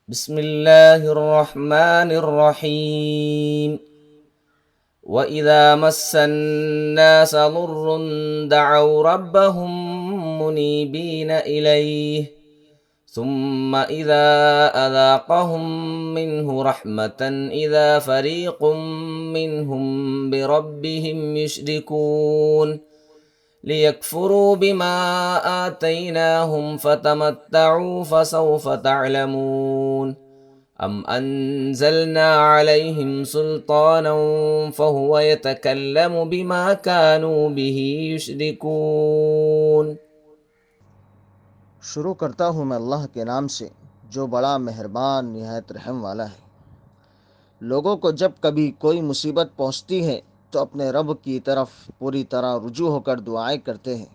بسم الله الرحمن الرحيم. وإذا مس الناس ضر دعوا ربهم منيبين إليه ثم إذا أذاقهم منه رحمة إذا فريق منهم بربهم يشركون ليكفروا بما آتيناهم فتمتعوا فسوف تعلمون أم أنزلنا عليهم سلطانا فهو يتكلم بما كانوا به يشركون. شروع کرتا ہوں میں اللہ کے نام سے جو بڑا مہربان نہایت رحم والا ہے۔ لوگوں کو جب کبھی کوئی مصیبت پہنچتی ہے تو اپنے رب کی طرف پوری طرح رجوع ہو کر دعائیں کرتے ہیں۔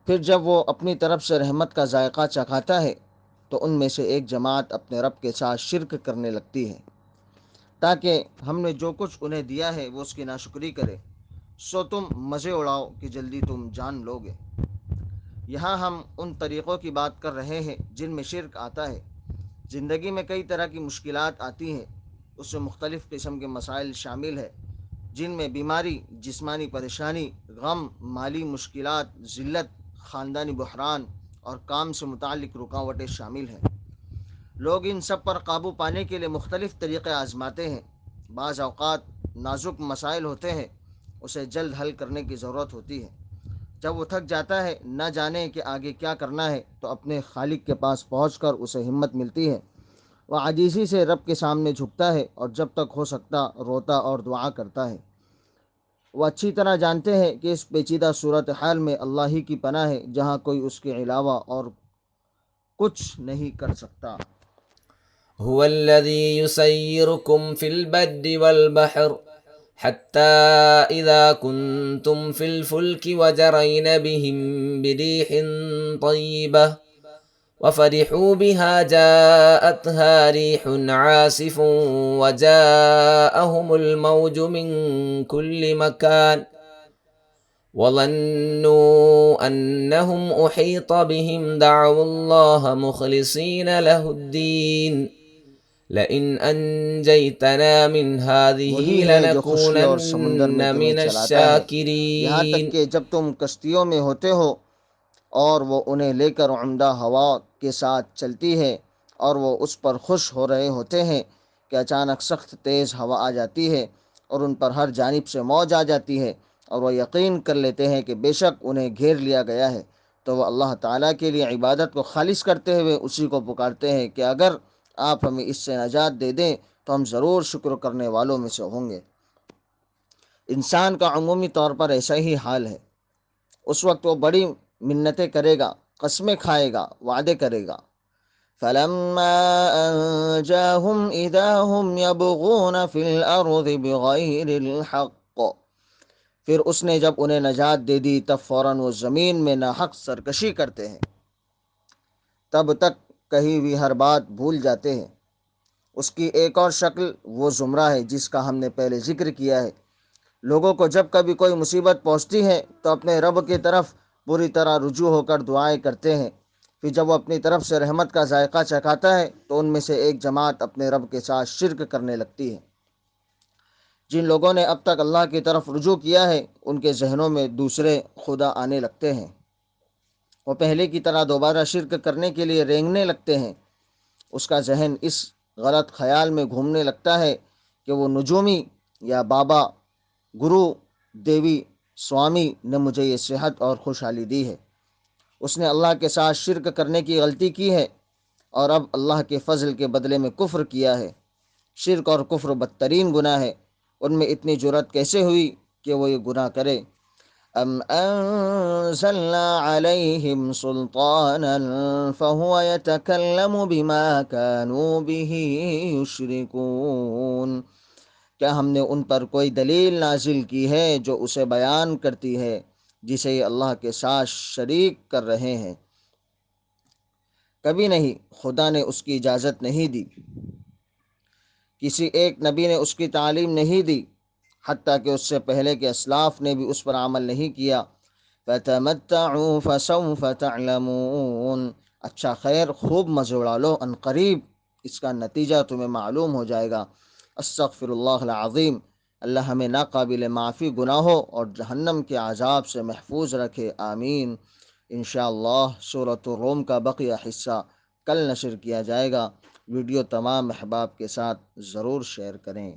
پھر جب وہ اپنی طرف سے رحمت کا ذائقہ چکھاتا ہے تو ان میں سے ایک جماعت اپنے رب کے ساتھ شرک کرنے لگتی ہے تاکہ ہم نے جو کچھ انہیں دیا ہے وہ اس کی ناشکری کرے، سو تم مزے اڑاؤ کہ جلدی تم جان لوگے۔ یہاں ہم ان طریقوں کی بات کر رہے ہیں جن میں شرک آتا ہے۔ زندگی میں کئی طرح کی مشکلات آتی ہیں، اس میں مختلف قسم کے مسائل شامل ہیں جن میں بیماری، جسمانی پریشانی، غم، مالی مشکلات، ذلت، خاندانی بحران اور کام سے متعلق رکاوٹیں شامل ہیں۔ لوگ ان سب پر قابو پانے کے لیے مختلف طریقے آزماتے ہیں۔ بعض اوقات نازک مسائل ہوتے ہیں، اسے جلد حل کرنے کی ضرورت ہوتی ہے۔ جب وہ تھک جاتا ہے، نہ جانے کہ آگے کیا کرنا ہے، تو اپنے خالق کے پاس پہنچ کر اسے ہمت ملتی ہے۔ وہ عاجزی سے رب کے سامنے جھکتا ہے اور جب تک ہو سکتا روتا اور دعا کرتا ہے۔ وہ اچھی طرح جانتے ہیں کہ اس پیچیدہ صورتحال میں اللہ ہی کی پناہ ہے جہاں کوئی اس کے علاوہ اور کچھ نہیں کر سکتا۔ هو الذي يسيركم في البر والبحر حتى إذا كنتم في الفلك وجرين بهم بريح طيبة وفرحوا بها جاءتها ريح عاصف وجاءهم الموج من كل مكان وظنوا أنهم أحيط بهم دعوا الله مخلصين له الدين لئن أنجيتنا من هذه وہی ہے جو خشکی اور سمندر میں لنكونن تمہیں من چلاتا ہے، یہاں تک الشاكرين. کہ جب تم کشتیوں میں ہوتے ہو اور وہ انہیں لے کر عمدہ ہوا کے ساتھ چلتی ہے اور وہ اس پر خوش ہو رہے ہوتے ہیں کہ اچانک سخت تیز ہوا آ جاتی ہے اور ان پر ہر جانب سے موج آ جاتی ہے اور وہ یقین کر لیتے ہیں کہ بے شک انہیں گھیر لیا گیا ہے، تو وہ اللہ تعالیٰ کے لیے عبادت کو خالص کرتے ہوئے اسی کو پکارتے ہیں کہ اگر آپ ہمیں اس سے نجات دے دیں تو ہم ضرور شکر کرنے والوں میں سے ہوں گے۔ انسان کا عمومی طور پر ایسا ہی حال ہے۔ اس وقت وہ بڑی منتیں کرے گا، قسمیں کھائے گا، وعدے کرے گا۔ فَلَمَّا أَنْجَاهُمْ إِذَا هُمْ يَبْغُونَ فِي الْأَرْضِ بِغَيْرِ الْحَقِّ، پھر اس نے جب انہیں نجات دے دی تب فوراً وہ زمین میں ناحق سرکشی کرتے ہیں، تب تک کہی ہوئی ہر بات بھول جاتے ہیں۔ اس کی ایک اور شکل وہ زمرہ ہے جس کا ہم نے پہلے ذکر کیا ہے۔ لوگوں کو جب کبھی کوئی مصیبت پہنچتی ہے تو اپنے رب کی طرف پوری طرح رجوع ہو کر دعائیں کرتے ہیں۔ پھر جب وہ اپنی طرف سے رحمت کا ذائقہ چکھاتا ہے تو ان میں سے ایک جماعت اپنے رب کے ساتھ شرک کرنے لگتی ہے۔ جن لوگوں نے اب تک اللہ کی طرف رجوع کیا ہے ان کے ذہنوں میں دوسرے خدا آنے لگتے ہیں۔ وہ پہلے کی طرح دوبارہ شرک کرنے کے لیے رینگنے لگتے ہیں۔ اس کا ذہن اس غلط خیال میں گھومنے لگتا ہے کہ وہ نجومی یا بابا، گرو، دیوی، سوامی نے مجھے یہ صحت اور خوشحالی دی ہے۔ اس نے اللہ کے ساتھ شرک کرنے کی غلطی کی ہے اور اب اللہ کے فضل کے بدلے میں کفر کیا ہے۔ شرک اور کفر بدترین گناہ ہے۔ ان میں اتنی جرأت کیسے ہوئی کہ وہ یہ گناہ کرے؟ ام انزلنا علیہم سلطانا فہو یتکلم بما كانوا به یشرکون، کیا ہم نے ان پر کوئی دلیل نازل کی ہے جو اسے بیان کرتی ہے جسے یہ اللہ کے ساتھ شریک کر رہے ہیں؟ کبھی نہیں، خدا نے اس کی اجازت نہیں دی، کسی ایک نبی نے اس کی تعلیم نہیں دی، حتیٰ کہ اس سے پہلے کے اسلاف نے بھی اس پر عمل نہیں کیا۔ فَتَمَتَّعُوا فَسَوْفَ تَعْلَمُونَ، اچھا خیر خوب مزے اڑا لو، ان قریب اس کا نتیجہ تمہیں معلوم ہو جائے گا۔ استغفر اللہ العظیم۔ اللہ ہمیں ناقابل معافی گناہوں اور جہنم کے عذاب سے محفوظ رکھے، آمین۔ انشاءاللہ سورۃ الروم کا بقیہ حصہ کل نشر کیا جائے گا۔ ویڈیو تمام احباب کے ساتھ ضرور شیئر کریں۔